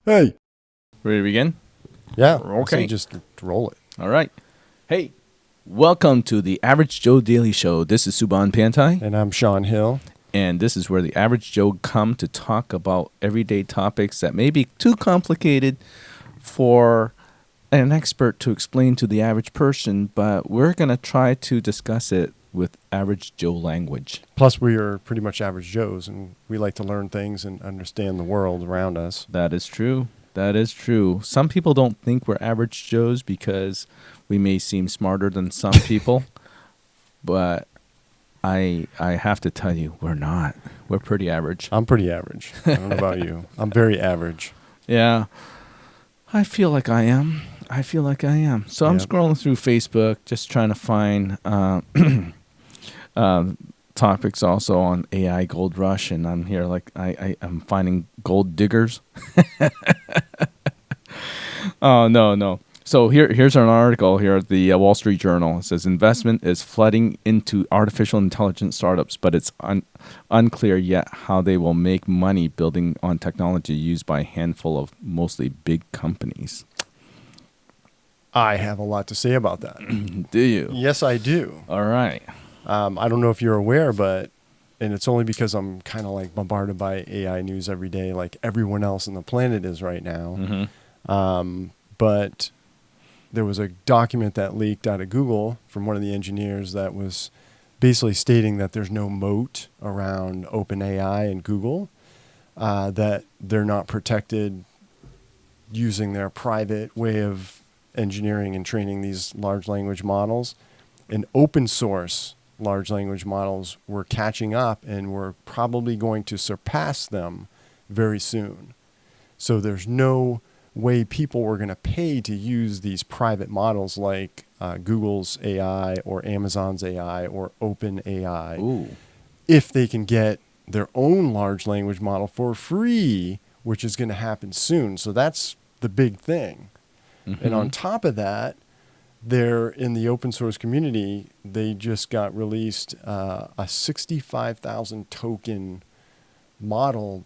Hey. Ready to begin? Yeah. Okay. Just roll it. All right. Hey, welcome to the Average Joe Daily Show. This is Subhan Pantai, And I'm Sean Hill. and this is where the average Joe come to talk about everyday topics that may be too complicated for an expert to explain to the average person, but we're going to try to discuss it with average Joe language. Plus, we are pretty much average Joes, and we like to learn things and understand the world around us. That is true. That is true. Some people don't think we're average Joes because we may seem smarter than some people, but I have to tell you, we're not. We're pretty average. I'm pretty average. I don't know about you. I'm very average. Yeah. I feel like I am. So I'm Yep. scrolling through Facebook, just trying to find topics also on AI goldrush, and I'm here like I'm finding gold diggers. Oh, no. So here's an article here at the Wall Street Journal. It says investment is flooding into artificial intelligence startups, but it's unclear yet how they will make money building on technology used by a handful of mostly big companies. I have a lot to say about that. Do you? Yes, I do. All right. I don't know if you're aware, and it's only because I'm kind of like bombarded by AI news every day, like everyone else on the planet is right now. Mm-hmm. But there was a document that leaked out of Google from one of the engineers that was basically stating that there's no moat around OpenAI and Google, that they're not protected using their private way of engineering and training these large language models. And open source large language models were catching up and we're probably going to surpass them very soon. So there's no way people were going to pay to use these private models like Google's AI or Amazon's AI or OpenAI Ooh. if they can get their own large language model for free, which is going to happen soon. So that's the big thing. Mm-hmm. And on top of that, they're in the open source community, they just got released a 65,000 token model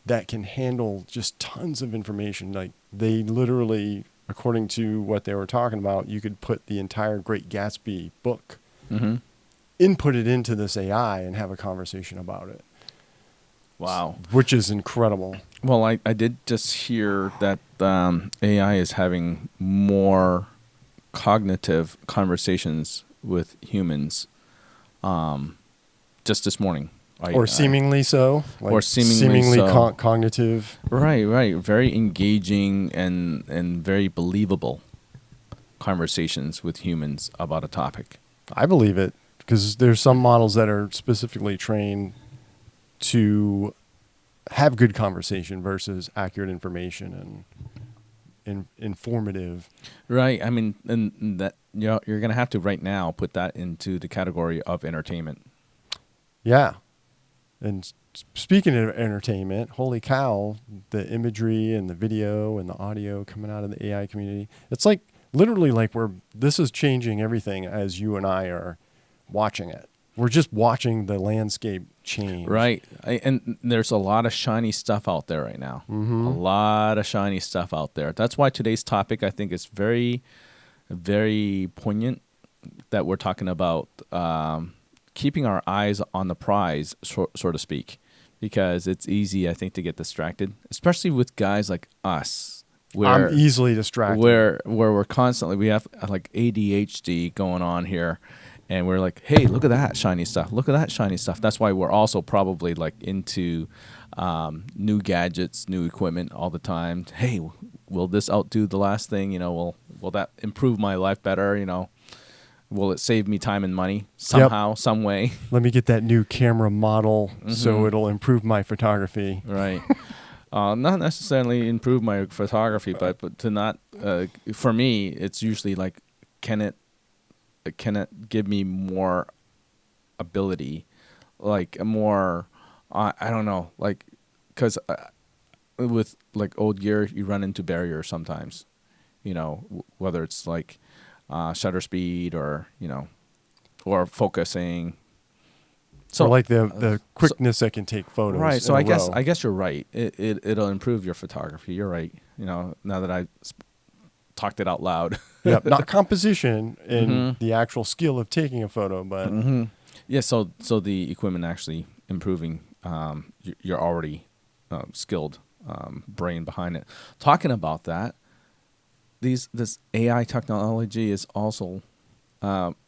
that can handle just tons of information. Like they literally, according to what they were talking about, you could put the entire Great Gatsby book, Mm-hmm. input it into this AI and have a conversation about it. Wow. Which is incredible. Well, I did just hear that AI is having more cognitive conversations with humans just this morning. Or seemingly so. Like or seemingly so. Cognitive. Right. Very engaging and very believable conversations with humans about a topic. I believe it because there's some models that are specifically trained to have good conversation versus accurate information and informative. Right. I mean, and that you're going to have to right now put that into the category of entertainment. Yeah. And speaking of entertainment, holy cow, the imagery and the video and the audio coming out of the AI community. It's like literally like this is changing everything as you and I are watching it. We're just watching the landscape change. Right. And there's a lot of shiny stuff out there right now. Mm-hmm. A lot of shiny stuff out there. That's why today's topic, I think, is very, very poignant that we're talking about keeping our eyes on the prize, so to speak, because it's easy, I think, to get distracted, especially with guys like us. I'm easily distracted. Where we're constantly, we have like ADHD going on here. And we're like, hey, look at that shiny stuff. Look at that shiny stuff. That's why we're also probably like into new gadgets, new equipment all the time. Hey, will this outdo the last thing? You know, will that improve my life better? You know, will it save me time and money somehow, some way? Let me get that new camera model so it'll improve my photography. Right. Not necessarily improve my photography, but to not, for me, it's usually like, can it give me more ability, like a more, I don't know, like, because with like old gear, you run into barriers sometimes, you know, whether it's like shutter speed or, you know, or focusing. So or like the quickness that can take photos. right. So in I a guess row. I guess you're right. It'll improve your photography. You're right. Now that I talked it out loud. Yep, not composition and hmm the actual skill of taking a photo, but hmm Yeah. So the equipment actually improving. You're already skilled brain behind it. Talking about that, this AI technology is also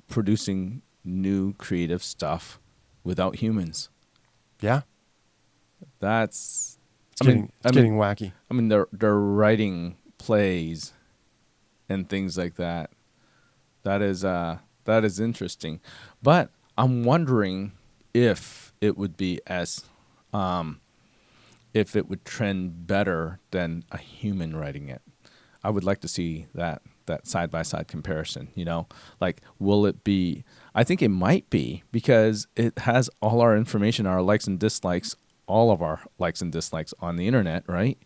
producing new creative stuff without humans. yeah, That's, it's I mean, getting it's getting wacky. they're writing plays and things like that. That is interesting, but I'm wondering if it would be as if it would trend better than a human writing it. I would like to see that side by side comparison. Like, will it be? I think it might be because it has all our information, our likes and dislikes, all of our likes and dislikes on the internet, right?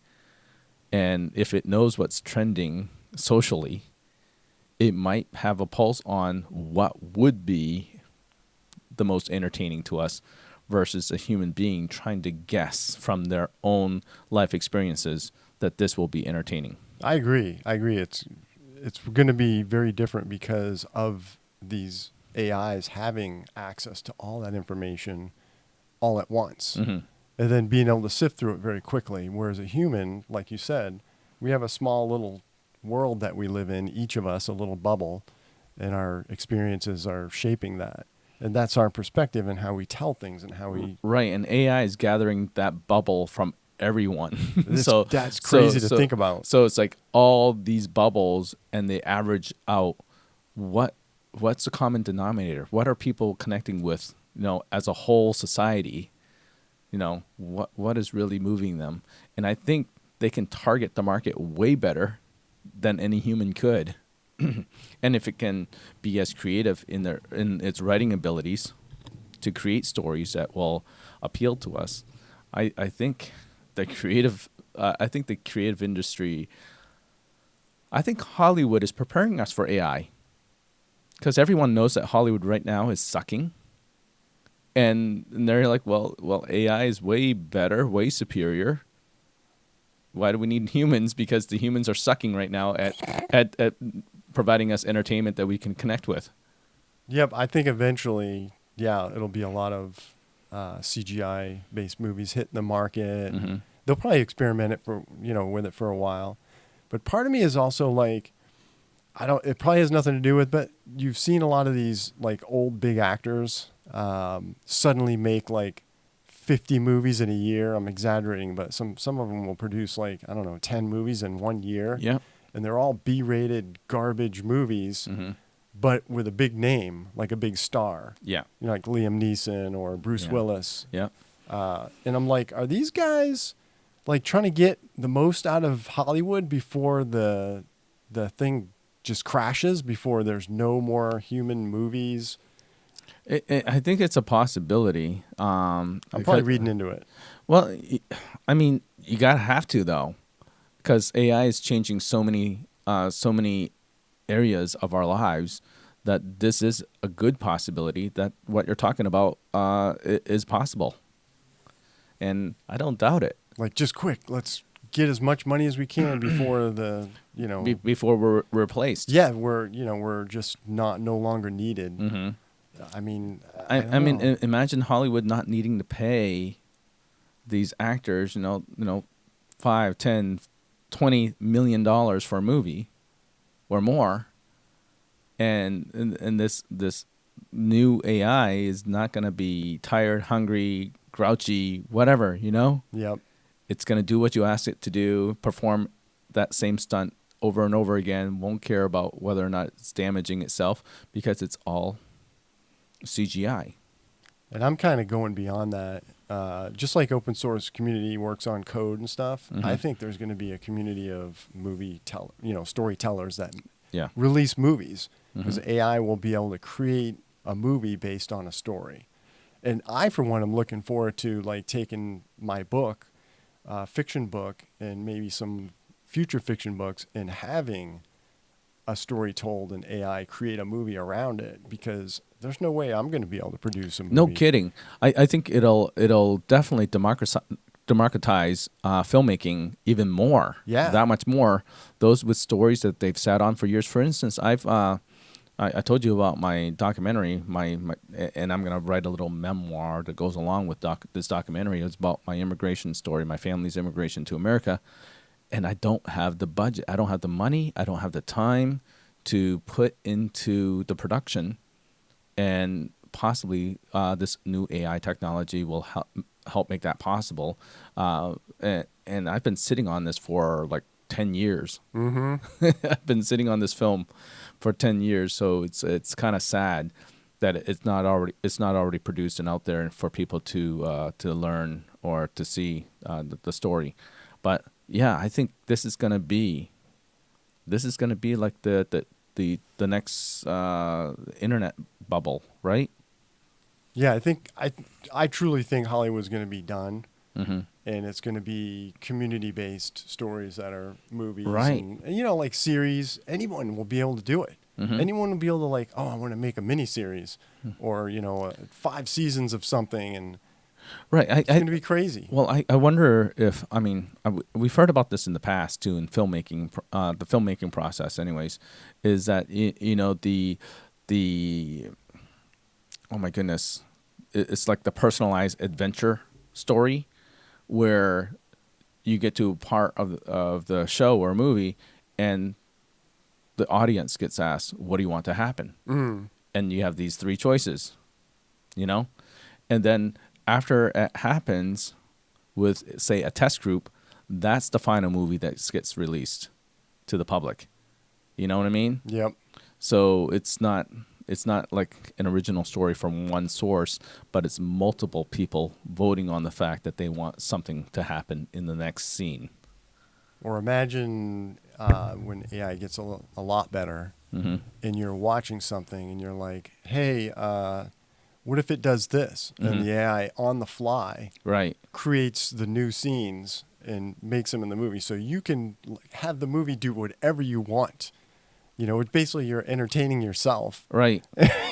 And if it knows what's trending socially, it might have a pulse on what would be the most entertaining to us versus a human being trying to guess from their own life experiences that this will be entertaining. I agree. It's going to be very different because of these AIs having access to all that information all at once, Mm-hmm. and then being able to sift through it very quickly. Whereas a human, like you said, we have a small little world that we live in, each of us a little bubble, and our experiences are shaping that. And that's our perspective and how we tell things and how we. Right, and AI is gathering that bubble from everyone. That's crazy to think about. So it's like all these bubbles, and they average out what's the common denominator? What are people connecting with? As a whole society, what is really moving them? And I think they can target the market way better than any human could. And if it can be as creative in its writing abilities to create stories that will appeal to us, I think the creative industry, I think Hollywood is preparing us for AI, because everyone knows that Hollywood right now is sucking, and they're like, well, AI is way better, way superior. Why do we need humans? Because the humans are sucking right now at providing us entertainment that we can connect with. Yep, I think eventually, yeah, it'll be a lot of CGI-based movies hitting the market. Mm-hmm. They'll probably experiment with it for a while. But part of me is also like, it probably has nothing to do with, but you've seen a lot of these like old big actors suddenly make like 50 movies in a year. I'm exaggerating, but some of them will produce like, I don't know, 10 movies in 1 year. Yeah. And they're all B-rated garbage movies, Mm-hmm. but with a big name, like a big star. Yeah. Like Liam Neeson or Bruce Yeah. Willis. Yeah. And I'm like, are these guys like trying to get the most out of Hollywood before the thing just crashes, before there's no more human movies? I think it's a possibility. I'm probably reading into it. Well, I mean, you gotta have to though, because AI is changing so many areas of our lives that this is a good possibility that what you're talking about is possible, and I don't doubt it. Like, just quick, let's get as much money as we can before Before we're replaced. yeah, we're just no longer needed. Mm-hmm. I mean, I mean, know. imagine Hollywood not needing to pay these actors, $5, $10, $20 million for a movie or more, and this new AI is not going to be tired, hungry, grouchy, whatever. Yep. It's going to do what you ask it to do, perform that same stunt over and over again, won't care about whether or not it's damaging itself because it's all CGI. And I'm kind of going beyond that. Just like open source community works on code and stuff, Mm-hmm. I think there's going to be a community of storytellers that Yeah. release movies, because Mm-hmm. AI will be able to create a movie based on a story. And I, for one, am looking forward to like taking my book, fiction book, and maybe some future fiction books, and having a story told in AI, create a movie around it, because there's no way I'm going to be able to produce a movie. No kidding. I think it'll definitely democratize filmmaking even more. Yeah. That much more. Those with stories that they've sat on for years. For instance, I told you about my documentary, and I'm going to write a little memoir that goes along with this documentary. It's about my immigration story, my family's immigration to America, and I don't have the budget. I don't have the money. I don't have the time to put into the production, and possibly this new AI technology will help make that possible. And I've been sitting on this for like 10 years. Mm-hmm. I've been sitting on this film for 10 years, so it's kind of sad that it's not already produced and out there for people to learn or to see the story. But yeah, I think this is gonna be like the next internet bubble, right? Yeah, I truly think Hollywood's going to be done. Mm-hmm. And it's going to be community-based stories that are movies. Right. And, like series, anyone will be able to do it. Mm-hmm. Anyone will be able to I want to make a mini-series or, 5 seasons of something. And right. it's going to be crazy. Well, I wonder if, we've heard about this in the past too in filmmaking, the filmmaking process anyways, is that, the oh my goodness, it's like the personalized adventure story where you get to a part of the show or movie and the audience gets asked, what do you want to happen? Mm. And you have these 3 choices, and then after it happens with, say, a test group, that's the final movie that gets released to the public. You know what I mean? Yep. So it's not like an original story from one source, but it's multiple people voting on the fact that they want something to happen in the next scene. Or imagine when AI gets a lot better, Mm-hmm. and you're watching something and you're like, hey, what if it does this? Mm-hmm. And the AI on the fly Right. creates the new scenes and makes them in the movie. So you can have the movie do whatever you want. It's basically you're entertaining yourself. Right.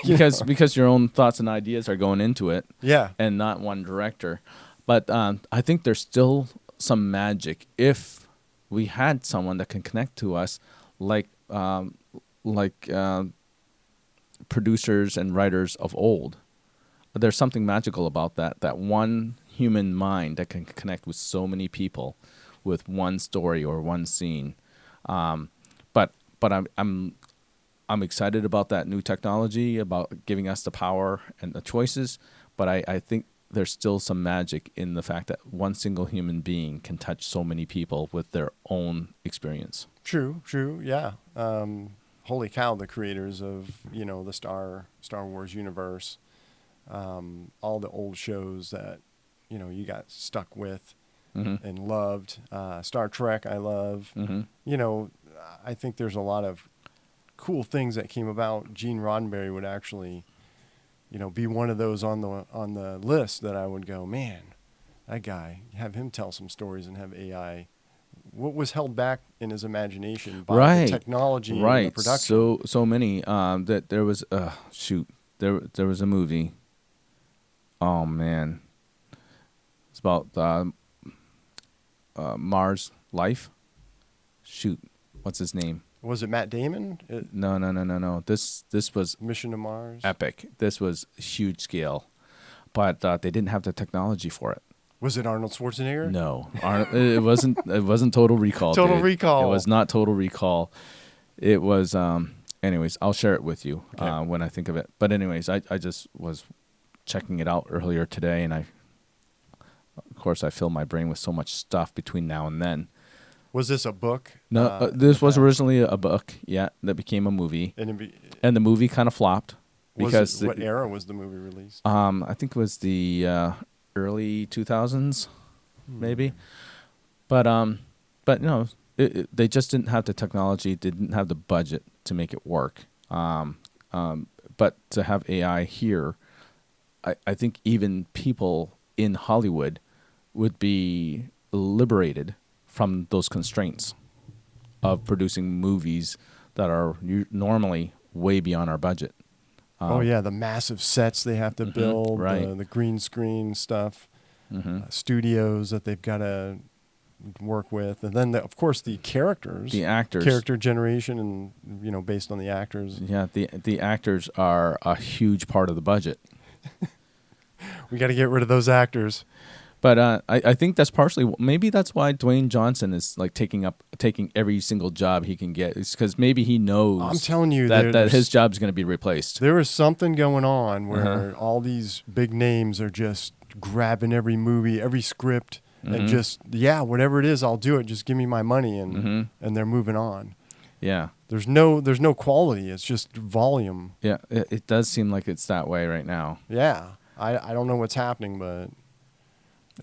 Because your own thoughts and ideas are going into it. Yeah. And not one director. But I think there's still some magic if we had someone that can connect to us like producers and writers of old. There's something magical about that one human mind that can connect with so many people with one story or one scene. But I'm excited about that new technology, about giving us the power and the choices. But I think there's still some magic in the fact that one single human being can touch so many people with their own experience. True, yeah. Holy cow, the creators of, the Star Wars universe, all the old shows that, you got stuck with Mm-hmm. and loved. Star Trek, I love. Mm-hmm. I think there's a lot of cool things that came about. Gene Roddenberry would actually, be one of those on the list that I would go, man, that guy, have him tell some stories and have AI. What was held back in his imagination by the technology and the production? So many. That there was there was a movie. Oh man, it's about Mars Life. Shoot, what's his name? Was it Matt Damon? No. This was Mission to Mars. epic. This was huge scale, but they didn't have the technology for it. Was it Arnold Schwarzenegger? No, it wasn't. It wasn't Total Recall. Total dude. Recall. It was not Total Recall. It was. Anyways, I'll share it with you when I think of it. But anyways, I just was checking it out earlier today, and of course, I fill my brain with so much stuff between now and then. Was this a book? No, this was originally a book. Yeah, that became a movie, and the movie kind of flopped because what era was the movie released? I think it was the early 2000s, maybe. But no, they just didn't have the technology, didn't have the budget to make it work. But to have AI here, I think even people in Hollywood would be liberated from those constraints of producing movies that are normally way beyond our budget. Oh yeah, the massive sets they have to build, right. the green screen stuff, Mm-hmm. studios that they've got to work with, and then of course the characters, The actors. character generation, and based on the actors. Yeah, the actors are a huge part of the budget. We got to get rid of those actors. But I think that's partially, maybe that's why Dwayne Johnson is like taking every single job he can get. It's because maybe he knows I'm telling you that his job's going to be replaced. There is something going on where all these big names are just grabbing every movie, every script, and just whatever it is, I'll do it. Just give me my money, and they're moving on. Yeah. There's no quality. It's just volume. Yeah, it does seem like it's that way right now. Yeah, I don't know what's happening, but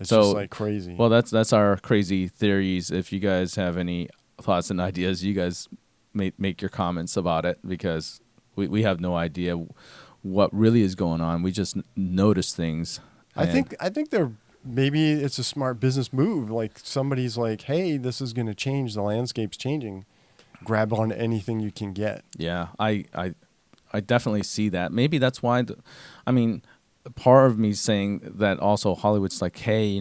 it's So, just like crazy. Well, that's our crazy theories. If you guys have any thoughts and ideas, you guys make your comments about it, because we have no idea what really is going on. We just notice things. I think maybe it's a smart business move. Like somebody's like, hey, this is going to change. The landscape's changing. Grab on anything you can get. Yeah, I definitely see that. Maybe that's why. Part of me saying that also Hollywood's like, hey,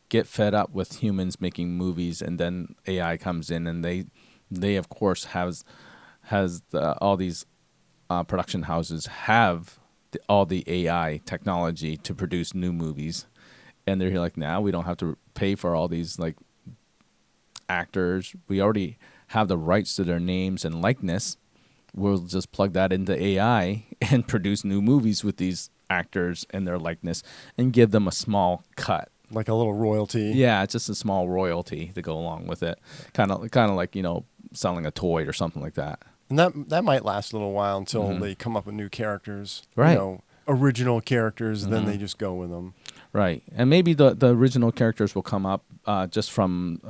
get fed up with humans making movies, and then AI comes in, and they of course has all these production houses have all the AI technology to produce new movies, and they're like, now we don't have to pay for all these like actors. We already have the rights to their names and likeness. We'll just plug that into AI and produce new movies with these actors and their likeness, and give them a small cut, like a little royalty. Yeah, it's just a small royalty to go along with it, kind of like selling a toy or something like that. And that might last a little while until they come up with new characters, right? Original characters, and then they just go with them. Right, and maybe the original characters will come up just from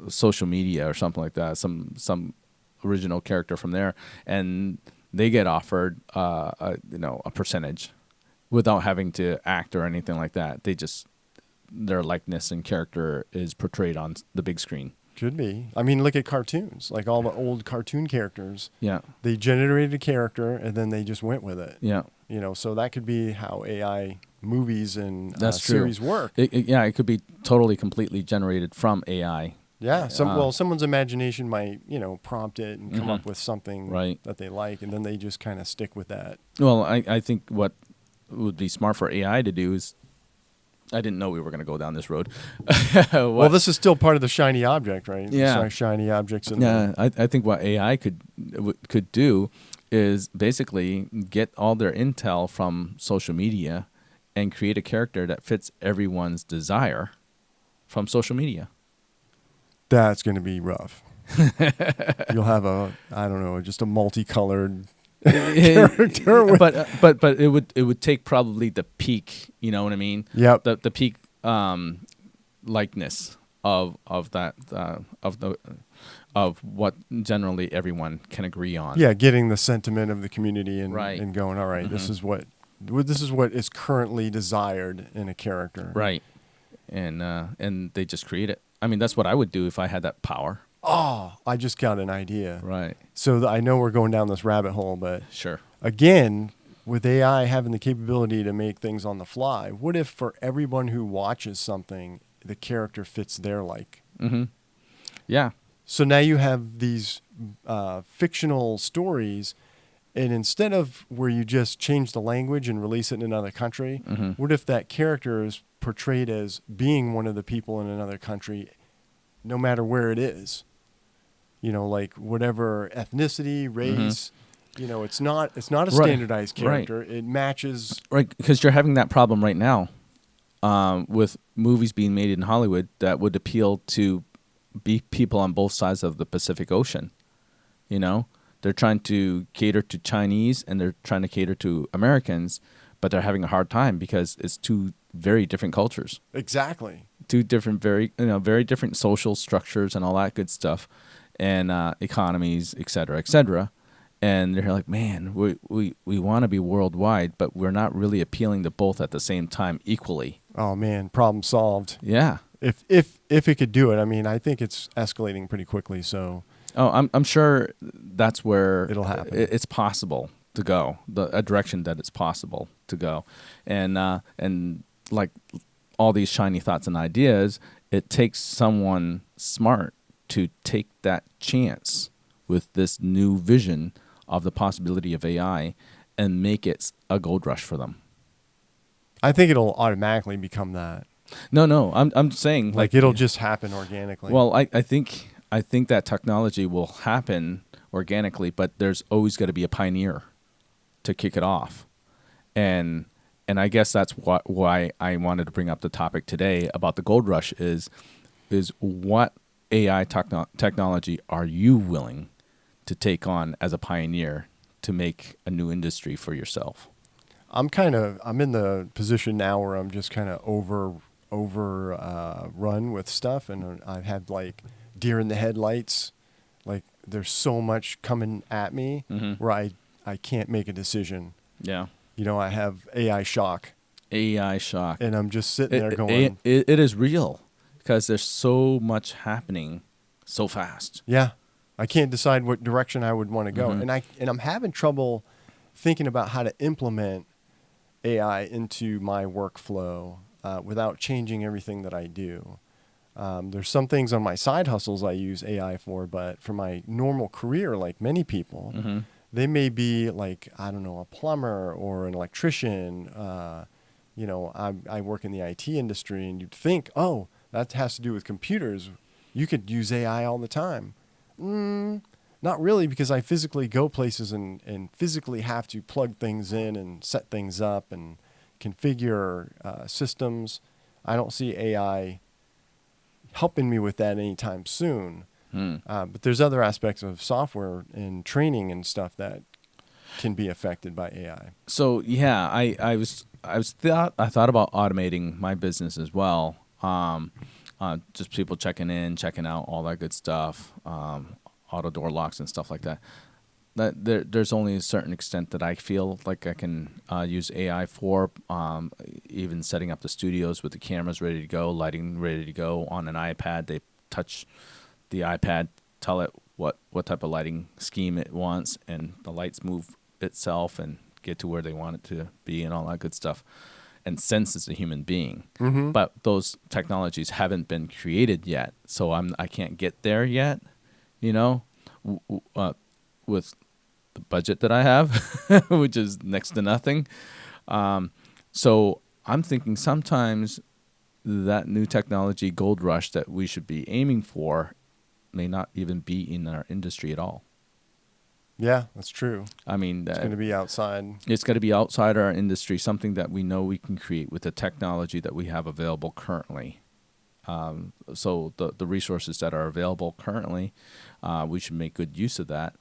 social media or something like that. Some original character from there, and they get offered a percentage without having to act or anything like that. Their likeness and character is portrayed on the big screen. Could be. I mean, look at cartoons, like all the old cartoon characters. Yeah, they generated a character and then they just went with it. Yeah, so that could be how AI movies and That's true. series work. It could be totally completely generated from AI. Yeah. Someone's imagination might, prompt it and come up with something that they like, and then they just kind of stick with that. Well, I think what would be smart for AI to do is, I didn't know we were going to go down this road. Well, this is still part of the shiny object, right? Yeah. Shiny objects. I think what AI could do is basically get all their intel from social media and create a character that fits everyone's desire from social media. That's going to be rough. You'll have just a multicolored character. But it would take probably the peak, you know what I mean? Yep. The peak likeness of what generally everyone can agree on. Yeah, getting the sentiment of the community and going, all right, this is what is currently desired in a character. Right. And they just create it. I mean, that's what I would do if I had that power. Oh, I just got an idea. Right. So I know we're going down this rabbit hole, but sure. Again, with AI having the capability to make things on the fly, what if for everyone who watches something, the character fits their like? Mm-hmm. Yeah. So now you have these fictional stories, and instead of where you just change the language and release it in another country, what if that character is portrayed as being one of the people in another country, no matter where it is? Like whatever ethnicity, race. It's not a standardized character. Right. It matches. Right, because you're having that problem right now with movies being made in Hollywood that would appeal to people on both sides of the Pacific Ocean. They're trying to cater to Chinese and they're trying to cater to Americans, but they're having a hard time because it's two very different cultures. Exactly. Two different, very different social structures and all that good stuff, and economies, et cetera, and they're like, man, we want to be worldwide, but we're not really appealing to both at the same time equally. Oh man, problem solved. Yeah. If it could do it, I mean, I think it's escalating pretty quickly. So Oh, I'm sure that's where It'll happen. it's possible to go, a direction that it's possible to go, and like all these shiny thoughts and ideas, it takes someone smart to take that chance with this new vision of the possibility of AI and make it a gold rush for them. I think it'll automatically become that. No, I'm saying Like it'll just happen organically. Well, I think that technology will happen organically, but there's always got to be a pioneer to kick it off, and I guess that's why I wanted to bring up the topic today about the gold rush is what AI technology are you willing to take on as a pioneer to make a new industry for yourself? I'm in the position now where I'm just kind of run with stuff, and I have like deer in the headlights. Like there's so much coming at me where I can't make a decision. Yeah. You know, I have AI shock. AI shock. And I'm just sitting there going, it is real because there's so much happening so fast. yeah, I can't decide what direction I would want to go. And I'm having trouble thinking about how to implement AI into my workflow without changing everything that I do. There's some things on my side hustles I use AI for, but for my normal career, like many people, they may be like, I don't know, a plumber or an electrician. You know, I work in the IT industry, and you'd think, oh, that has to do with computers. You could use AI all the time. Not really, because I physically go places and physically have to plug things in and set things up and configure systems. I don't see AI helping me with that anytime soon. But there's other aspects of software and training and stuff that can be affected by AI. So yeah, I thought about automating my business as well. Just people checking in, checking out, all that good stuff. Auto door locks and stuff like that. There's only a certain extent that I feel like I can use AI for. Even setting up the studios with the cameras ready to go, lighting ready to go on an iPad. They touch the iPad, tell it what type of lighting scheme it wants, and the lights move itself and get to where they want it to be and all that good stuff, and sense as a human being. But those technologies haven't been created yet, so I can't get there yet. You know, with the budget that I have, which is next to nothing. So I'm thinking sometimes that new technology gold rush that we should be aiming for may not even be in our industry at all. Yeah, that's true. I mean, it's going to be outside. It's going to be outside our industry, something that we know we can create with the technology that we have available currently. So the resources that are available currently, we should make good use of that.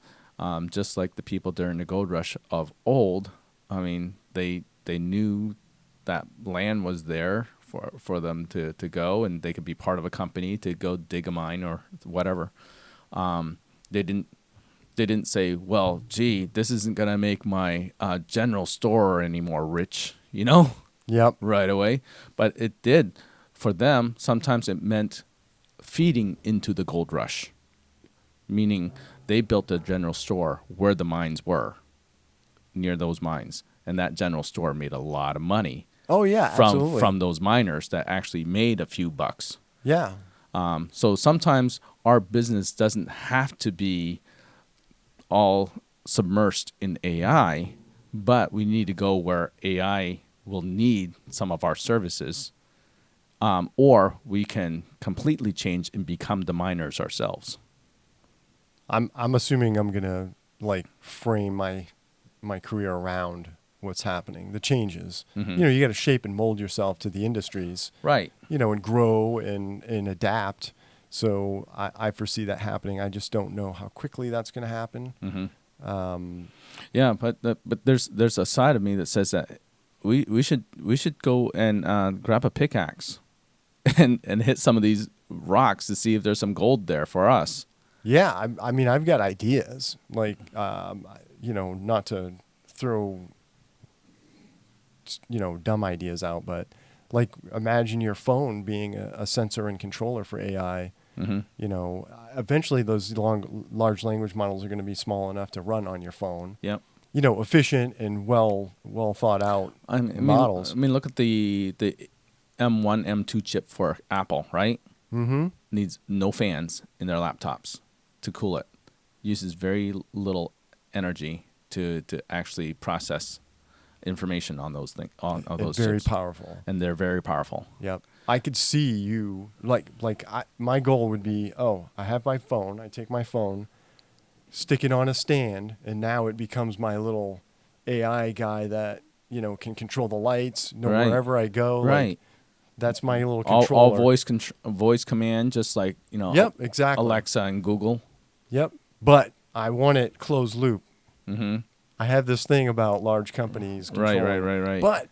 Just like the people during the gold rush of old, I mean, they knew that land was there for them to go, and they could be part of a company to go dig a mine or whatever. They didn't say, well, gee, this isn't going to make my general store any more rich, you know? Yep. Right away. But it did. For them, sometimes it meant feeding into the gold rush, meaning they built a general store where the mines were, near those mines. And that general store made a lot of money. Oh, yeah, absolutely. From those miners that actually made a few bucks. Yeah. So sometimes our business doesn't have to be all submersed in AI, but we need to go where AI will need some of our services, or we can completely change and become the miners ourselves. I'm assuming I'm gonna like frame my career around what's happening, the changes. You know, you got to shape and mold yourself to the industries, right? You know, and grow and adapt. So I foresee that happening. I just don't know how quickly that's going to happen. Yeah, but there's a side of me that says that we should go and grab a pickaxe and hit some of these rocks to see if there's some gold there for us. Yeah, I mean, I've got ideas, like, you know, not to throw, you know, dumb ideas out, but like imagine your phone being a sensor and controller for AI, Mm-hmm. You know, eventually those large language models are going to be small enough to run on your phone. Yep. You know, efficient and well thought out models. I mean, look at the M1, M2 chip for Apple, right? Mm-hmm. Needs no fans in their laptops to cool it. Uses very little energy to actually process information on those things on And those very chips. powerful. And they're very powerful. Yep. I could see you my goal would be, I have my phone. I take my phone, stick it on a stand, and now it becomes my little AI guy that, you know, can control the lights, know Right. wherever I go. Right. Like, that's my little All controller. voice command, just like, you know, Yep, exactly. Alexa and Google. Yep. But I want it closed loop. Mm-hmm. I have this thing about large companies controlling. Right. But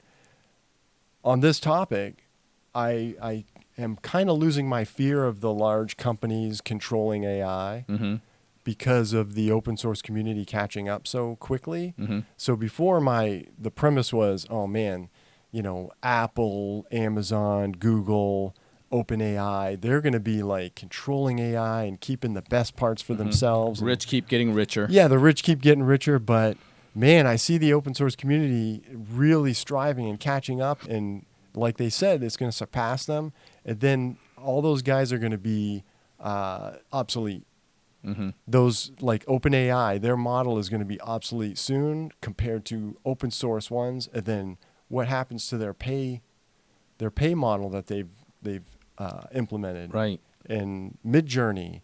on this topic, I am kind of losing my fear of the large companies controlling AI Mm-hmm. because of the open source community catching up so quickly. Mm-hmm. So before the premise was, oh man, you know, Apple, Amazon, Google, OpenAI, they're going to be like controlling AI and keeping the best parts for themselves. And Rich keep getting richer. yeah, the rich keep getting richer, but man, I see the open source community really striving and catching up, and like they said, it's going to surpass them, and then all those guys are going to be obsolete. Mm-hmm. Those like OpenAI, their model is going to be obsolete soon compared to open source ones, and then what happens to their pay model that they've implemented? Right. And Midjourney,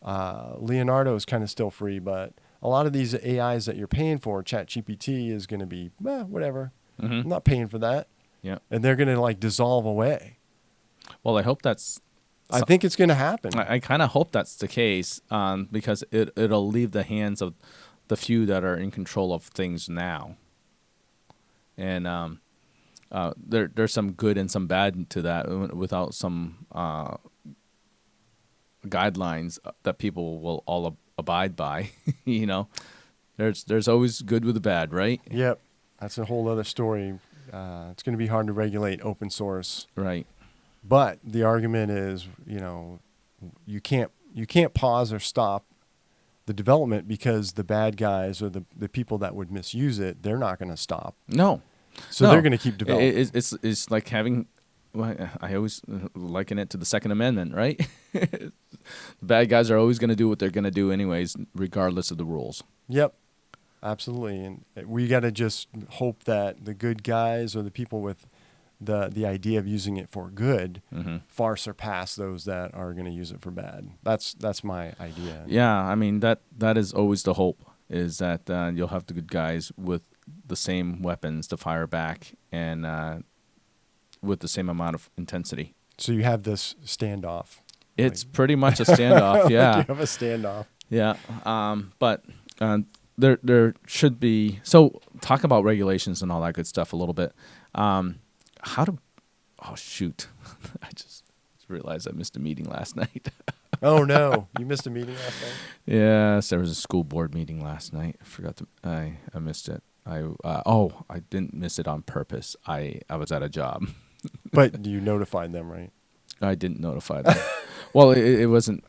Leonardo is kind of still free, but a lot of these AIs that you're paying for, ChatGPT is going to be whatever. Mm-hmm. I'm not paying for that, Yeah. and they're going to like dissolve away. Well, I hope that's. I think it's going to happen. I kind of hope that's the case, because it'll leave the hands of the few that are in control of things now. And there's some good and some bad to that. Without some guidelines that people will all abide by, you know, there's always good with the bad, right? Yep, that's a whole other story. It's going to be hard to regulate open source, Right. but the argument is, you know, you can't pause or stop the development because the bad guys or the people that would misuse it, they're not going to stop. No. So they're going to keep developing. It's like having. Well, I always liken it to the Second Amendment, right? The bad guys are always going to do what they're going to do anyways, regardless of the rules. Yep, absolutely. And we got to just hope that the good guys or the people with the idea of using it for good Mm-hmm. far surpass those that are going to use it for bad. That's my idea. Yeah, I mean that is always the hope, is that you'll have the good guys with the same weapons to fire back and with the same amount of intensity. So you have this standoff. It's pretty much a standoff, yeah. You have a standoff. Yeah, but there should be. So talk about regulations and all that good stuff a little bit. Oh shoot, I just realized I missed a meeting last night. Oh no, you missed a meeting last night? Yes, there was a school board meeting last night. I missed it. I didn't miss it on purpose. I was at a job. But you notified them, right? I didn't notify them. Well, it wasn't.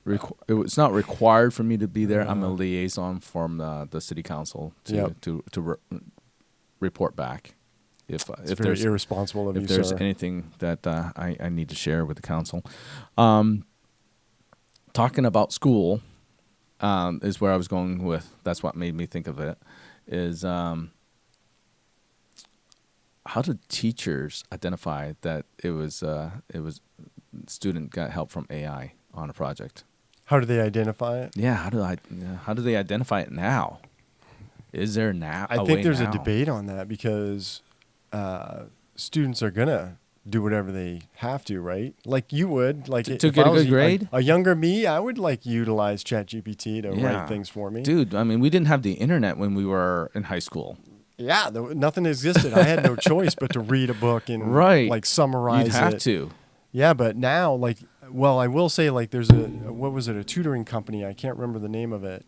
It was not required for me to be there. I'm a liaison from the city council to report back if Very there's irresponsible of you, if there's sir. anything that I need to share with the council. Talking about school is where I was going with. That's what made me think of it. Is how did teachers identify that it was student got help from AI on a project? How do they identify it? Yeah, how do they identify it now? Is there now? I think there's a debate on that because students are gonna do whatever they have to, right? Like you would, like To if get I a was good grade? A younger me, I would like utilize ChatGPT to Yeah. write things for me. Dude, I mean, we didn't have the internet when we were in high school. Yeah, nothing existed. I had no choice but to read a book and Right. like summarize You'd have it. to. Yeah, but now, like, well, I will say, like, there's a tutoring company, I can't remember the name of it,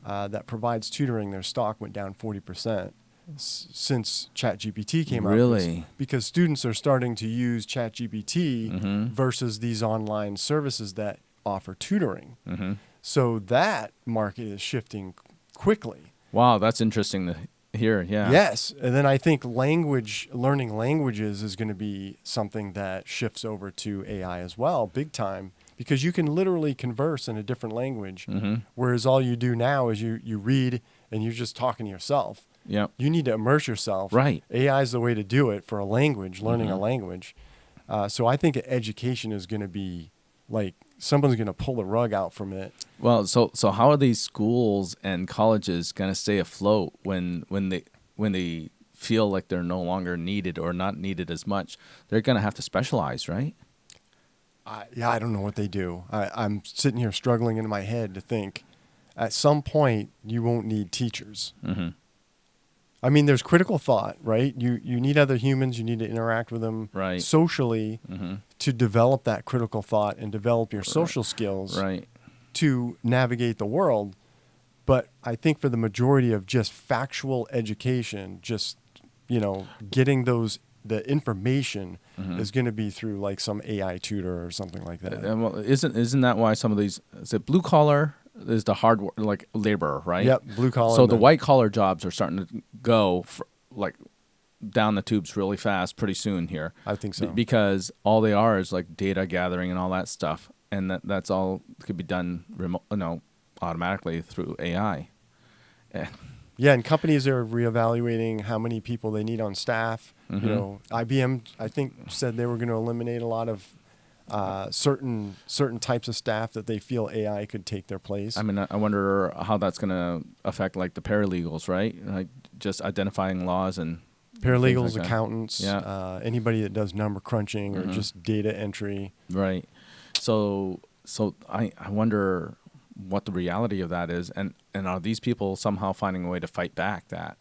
that provides tutoring. Their stock went down 40% since ChatGPT came out. Really? Because students are starting to use ChatGPT Mhm. versus these online services that offer tutoring. Mm-hmm. So that market is shifting quickly. Wow, that's interesting to hear. Yeah. Yes. And then I think learning languages is going to be something that shifts over to AI as well, big time, because you can literally converse in a different language. Mm-hmm. Whereas all you do now is you read and you're just talking to yourself. Yep. You need to immerse yourself. Right. AI is the way to do it for a language, learning a Mm-hmm. language. So I think education is going to be like someone's going to pull the rug out from it. Well, so how are these schools and colleges going to stay afloat when they feel like they're no longer needed or not needed as much? They're going to have to specialize, right? I don't know what they do. I'm sitting here struggling in my head to think at some point you won't need teachers. Mm-hmm. I mean, there's critical thought, right? You need other humans. You need to interact with them Right. socially Mm-hmm. to develop that critical thought and develop your social skills Right. to navigate the world. But I think for the majority of just factual education, just, getting the information Mm-hmm. is going to be through like some AI tutor or something like that. Well, isn't that why some of these, is it blue collar is the hard work, like laborer, right? Yep, blue collar. So the white collar jobs are starting to go like down the tubes really fast pretty soon here. I think so. Because all they are is like data gathering and all that stuff, and that's all could be done automatically through AI. Yeah, and companies are reevaluating how many people they need on staff. Mhm. IBM, I think, said they were going to eliminate a lot of certain types of staff that they feel AI could take their place. I mean, I wonder how that's going to affect like the paralegals, right? Like just identifying laws and Paralegals, things like that. accountants, Yeah. Anybody that does number crunching or Mhm. just data entry. Right. So I wonder what the reality of that is, and are these people somehow finding a way to fight back that?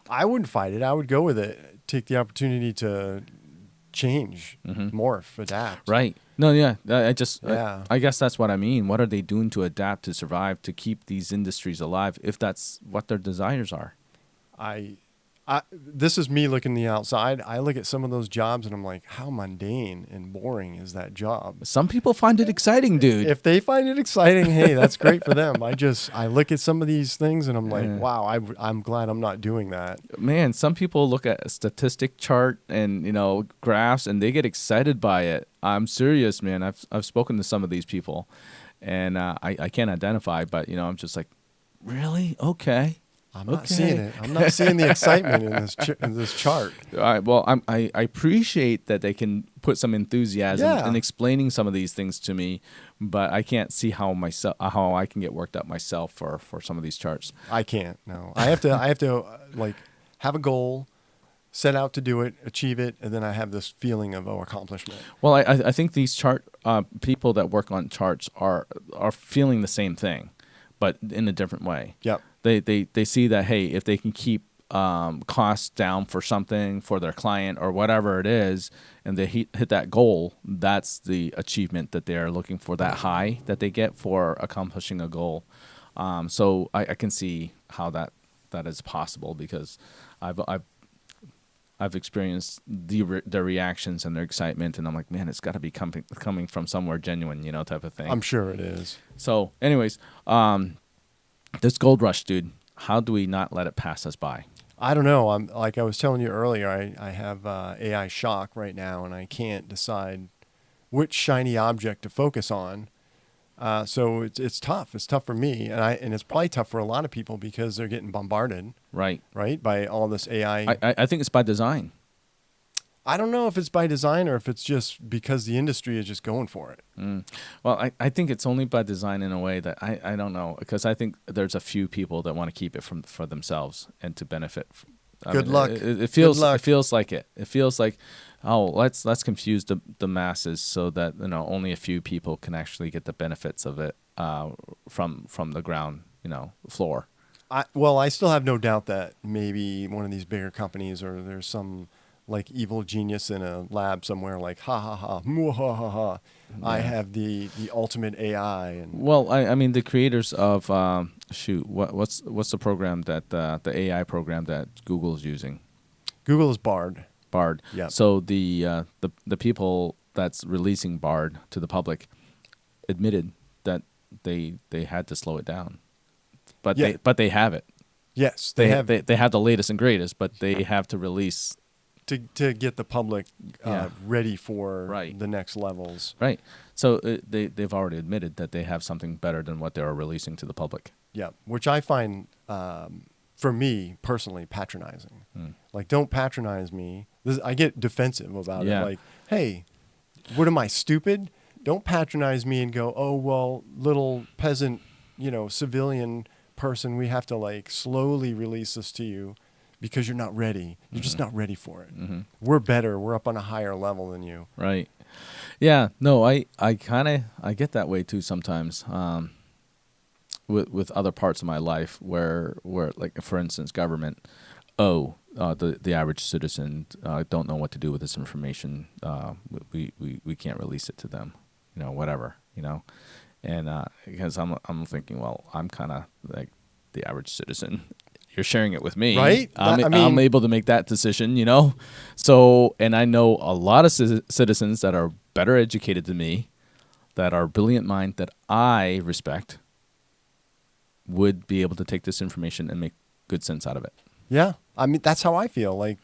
I wouldn't fight it. I would go with it. Take the opportunity to change, Mhm. morph, adapt. Right. No, yeah. I just, Yeah. I guess that's what I mean. What are they doing to adapt, to survive, to keep these industries alive, if that's what their desires are? This is me looking the outside. I look at some of those jobs and I'm like, how mundane and boring is that job? Some people find it exciting, dude. If they find it exciting, hey, that's great for them. I look at some of these things and I'm like, Yeah. wow, I'm glad I'm not doing that. Man, some people look at a statistic chart and graphs, and they get excited by it. I'm serious, man. I've spoken to some of these people, and I can't identify, but I'm just like, really? Okay. I'm not Okay. seeing it. I'm not seeing the excitement in this chart. All right. Well, I appreciate that they can put some enthusiasm Yeah. in explaining some of these things to me, but I can't see how I can get worked up myself for some of these charts. I can't. No, I have to like have a goal, set out to do it, achieve it, and then I have this feeling of accomplishment. Well, I think these chart people that work on charts are feeling the same thing, but in a different way. Yep. They see that, hey, if they can keep costs down for something for their client or whatever it is, and they hit that goal, that's the achievement that they're looking for, that high that they get for accomplishing a goal. So I can see how that is possible, because I've experienced their reactions and their excitement, and I'm like, man, it's got to be coming from somewhere genuine, type of thing. I'm sure it is. So, anyways, this gold rush, dude, how do we not let it pass us by? I don't know. I'm like I was telling you earlier. I have AI shock right now, and I can't decide which shiny object to focus on. So it's tough. It's tough for me, and it's probably tough for a lot of people because they're getting bombarded, Right. by all this AI. I think it's by design. I don't know if it's by design or if it's just because the industry is just going for it. Well, I think it's only by design in a way that I don't know, because I think there's a few people that want to keep it for themselves and to benefit. Good luck. It feels Good luck. It feels like it. It feels like, oh, let's confuse the masses so that only a few people can actually get the benefits of it from the ground floor. I still have no doubt that maybe one of these bigger companies, or there's some like evil genius in a lab somewhere, like ha ha ha, ha ha ha. I have the ultimate AI. And Well, I mean, the creators of what's the program that the AI program that Google is using? Google is Bard. Bard. Yep. So the people that's releasing Bard to the public admitted that they had to slow it down, but Yeah. they have it. Yes, They have they have the latest and greatest, but they have to release. to get the public Yeah. ready for Right. the next levels. Right. So they've already admitted that they have something better than what they are releasing to the public. Yeah, which I find, for me personally, patronizing. Like, don't patronize me. I get defensive about Yeah. it. Like, hey, what am I, stupid? Don't patronize me and go, oh, well, little peasant, civilian person, we have to like slowly release this to you because you're not ready. You're just not ready for it. Mm-hmm. We're better. We're up on a higher level than you. Right. Yeah. No, I get that way too sometimes. With other parts of my life where like, for instance, government. The average citizen don't know what to do with this information. We can't release it to them, whatever, and because I'm thinking, well, I'm kind of like the average citizen. You're sharing it with me, right? I'm able to make that decision, So, and I know a lot of citizens that are better educated than me, that are brilliant mind, that I respect, would be able to take this information and make good sense out of it. Yeah. I mean, that's how I feel. Like,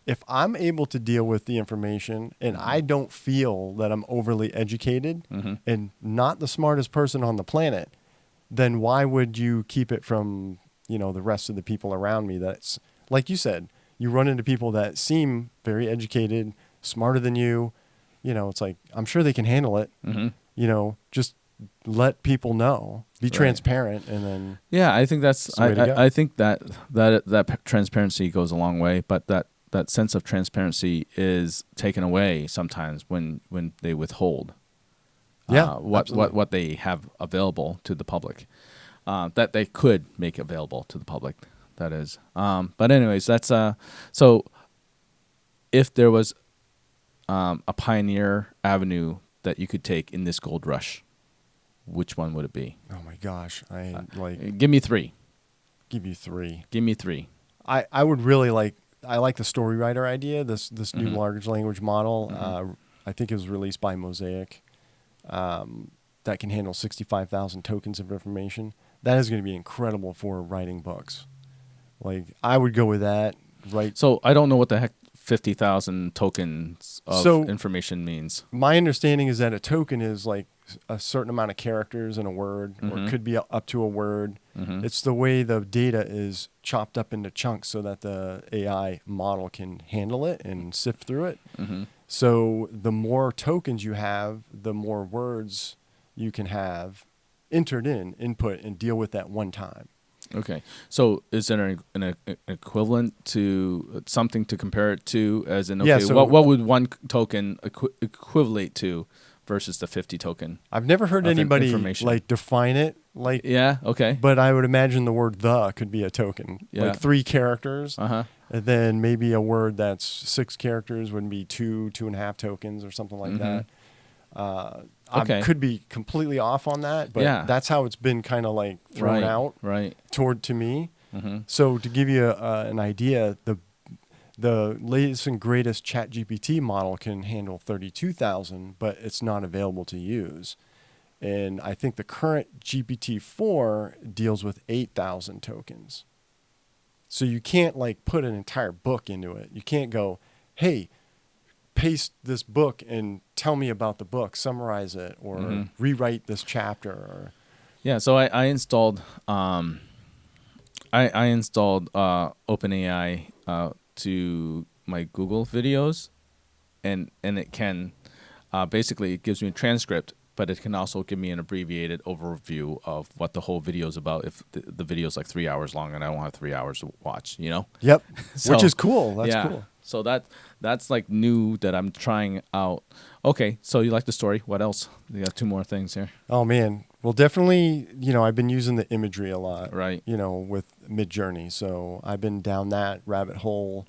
if I'm able to deal with the information and I don't feel that I'm overly educated and not the smartest person on the planet, then why would you keep it from, the rest of the people around me? That's, like you said, you run into people that seem very educated, smarter than you. It's like, I'm sure they can handle it. Just let people know, be transparent, and then I think that's I think that transparency goes a long way, but that sense of transparency is taken away sometimes when they withhold what they have available to the public, that they could make available to the public, that is. But anyways, that's so if there was a pioneer avenue that you could take in this gold rush, which one would it be? Oh my gosh, give me three. Give you three. Give me three. I would really like. I like the story writer idea. This new large language model. I think it was released by Mosaic. That can handle 65,000 tokens of information. That is going to be incredible for writing books. Like, I would go with that. Right. So I don't know what the heck 50,000 tokens of information means. My understanding is that a token is like a certain amount of characters in a word, or it could be up to a word. It's the way the data is chopped up into chunks so that the AI model can handle it and sift through it. So the more tokens you have, the more words you can have entered input, and deal with that one time. Okay. So is there an equivalent to something to compare it to, as in, okay, what would one token equivalent to versus the 50 token? I've never heard anybody like define it. Like, yeah, okay. But I would imagine the word "the" could be a token, Yeah. like 3 characters. Uh-huh. And then maybe a word that's 6 characters would be 2.5 tokens or something like that. Okay. I could be completely off on that, but Yeah. that's how it's been kind of like thrown out to me. So to give you an idea, the latest and greatest ChatGPT model can handle 32,000, but it's not available to use. And I think the current GPT-4 deals with 8,000 tokens. So you can't like put an entire book into it. You can't go, hey, paste this book and tell me about the book, summarize it, or rewrite this chapter. Or yeah. So I installed I installed OpenAI to my Google videos, and it can basically it gives me a transcript, but it can also give me an abbreviated overview of what the whole video is about. If the video is like 3 hours long and I don't have 3 hours to watch, Yep. So, which is cool. That's cool. So that's like new that I'm trying out. Okay, so you like the story? What else? You got 2 more things here. Oh man, well definitely. I've been using the imagery a lot, right? With Midjourney, so I've been down that rabbit hole.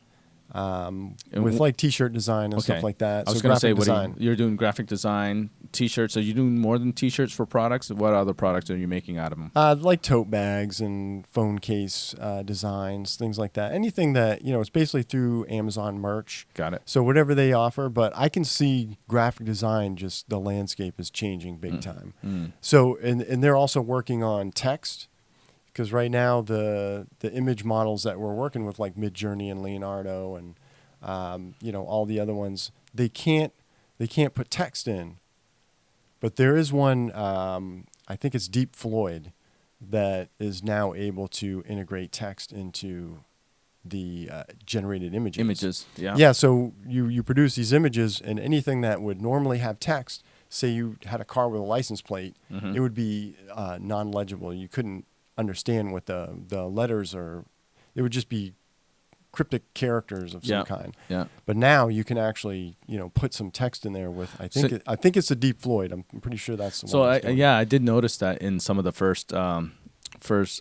And with like t-shirt design and stuff like that. I was So going to say, graphic design. you're doing graphic design, T-shirts. Are you doing more than T-shirts for products? What other products are you making out of them? Like tote bags and phone case designs, things like that. Anything that, it's basically through Amazon merch. Got it. So whatever they offer, but I can see graphic design, just the landscape is changing big time. So, and they're also working on text, because right now the image models that we're working with, like Midjourney and Leonardo and, all the other ones, they can't put text in. But there is one, I think it's Deep Floyd, that is now able to integrate text into the generated images. Yeah. Yeah, so you produce these images, and anything that would normally have text, say you had a car with a license plate, it would be non-legible. You couldn't understand what the letters are. It would just be cryptic characters of some kind. Yeah. But now you can actually, put some text in there with, I think it's a Deep Floyd. I'm pretty sure that's the one. So I did notice that in some of the first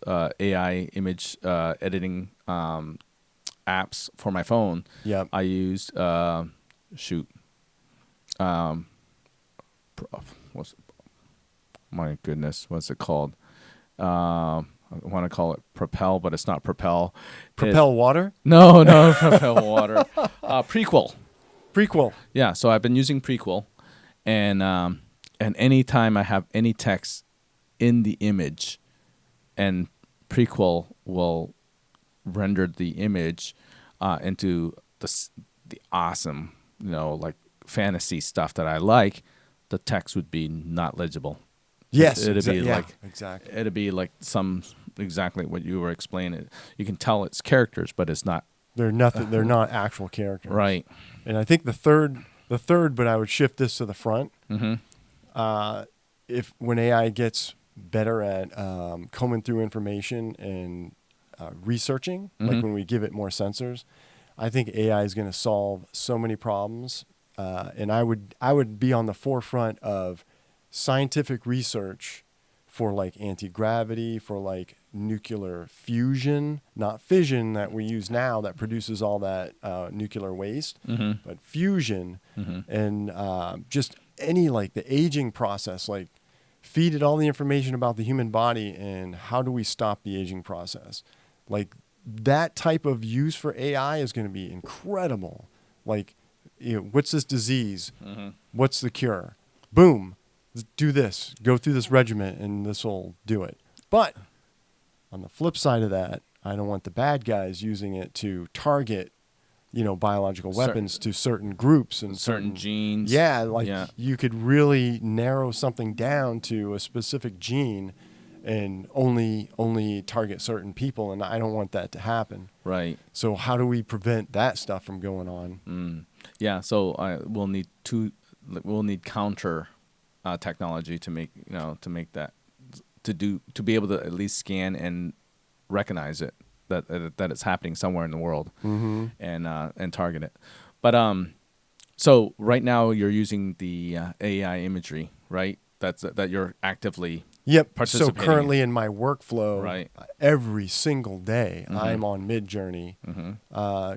AI image editing apps for my phone. Yep. I used what's it called? I want to call it Propel, but it's not Propel. Propel Water? No, Propel Water. Prequel. Yeah, so I've been using Prequel, and anytime I have any text in the image, and Prequel will render the image into the awesome, like fantasy stuff that I like, the text would be not legible. Yes, it'd be exactly. It'd be like exactly what you were explaining. You can tell it's characters, but it's not. They're nothing. They're not actual characters. Right. And I think the third, but I would shift this to the front. If when AI gets better at combing through information and researching, like when we give it more sensors, I think AI is going to solve so many problems. And I would be on the forefront of scientific research for like anti-gravity, for like nuclear fusion, not fission that we use now that produces all that nuclear waste, but fusion, and just any like the aging process, like feed it all the information about the human body and how do we stop the aging process. Like that type of use for AI is going to be incredible. Like, what's this disease? What's the cure? Boom. Do this, go through this regimen, and this will do it. But on the flip side of that, I don't want the bad guys using it to target, biological weapons to certain groups and certain genes. Yeah, you could really narrow something down to a specific gene and only target certain people, and I don't want that to happen. Right. So how do we prevent that stuff from going on? Yeah, so we'll need counter technology to make that to be able to at least scan and recognize it that it's happening somewhere in the world and target it. But so right now you're using the AI imagery, right? That you're actively participating. So currently in my workflow, right, every single day I'm on Midjourney,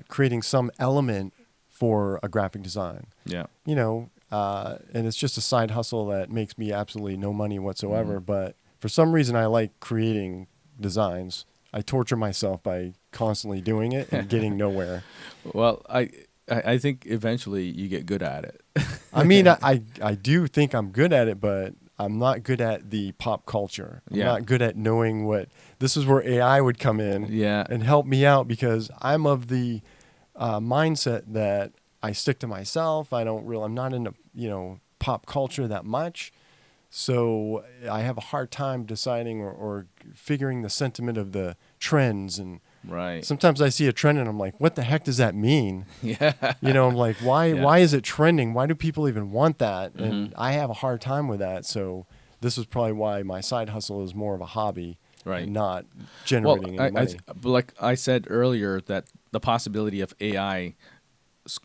creating some element for a graphic design. Yeah. And it's just a side hustle that makes me absolutely no money whatsoever. But for some reason, I like creating designs. I torture myself by constantly doing it and getting nowhere. Well, I think eventually you get good at it. I mean, I do think I'm good at it, but I'm not good at the pop culture. I'm not good at knowing this is where AI would come in and help me out, because I'm of the mindset that I stick to myself. I'm not into, pop culture that much. So I have a hard time deciding or figuring the sentiment of the trends. And sometimes I see a trend and I'm like, what the heck does that mean? Yeah. I'm like, why is it trending? Why do people even want that? And I have a hard time with that. So this is probably why my side hustle is more of a hobby, and not generating any money. Like I said earlier, that the possibility of AI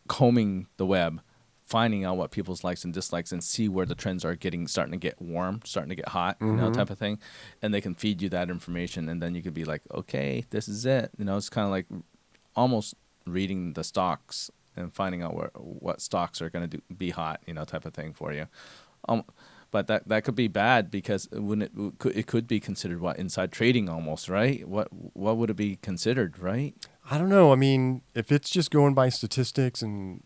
combing the web, finding out what people's likes and dislikes, and see where the trends are starting to get warm, starting to get hot, type of thing, and they can feed you that information, and then you could be like, okay, this is it. It's kind of like almost reading the stocks and finding out what stocks are going to be hot, type of thing for you. But that could be bad because it could be considered inside trading almost, right? What would it be considered, right? I don't know. I mean, if it's just going by statistics and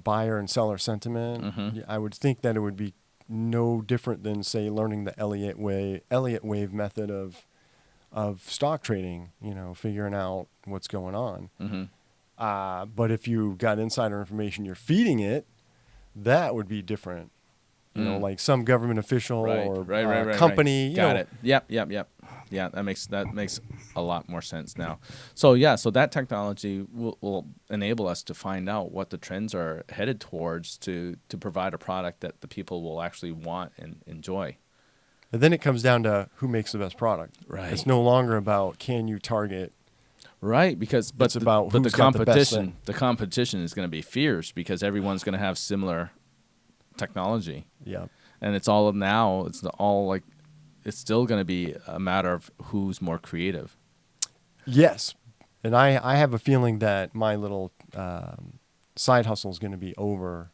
buyer and seller sentiment, I would think that it would be no different than, say, learning the Elliott wave method of stock trading. Figuring out what's going on. But if you got insider information, you're feeding it, that would be different. Like some government official or company. Got it. Yep. Yeah, that makes a lot more sense now. So that technology will enable us to find out what the trends are headed towards to provide a product that the people will actually want and enjoy. And then it comes down to who makes the best product. Right. It's no longer about can you target. Right, but the competition, the competition is going to be fierce because everyone's going to have similar technology. Yeah. And it's all now. It's still going to be a matter of who's more creative. Yes. And I have a feeling that my little side hustle is going to be over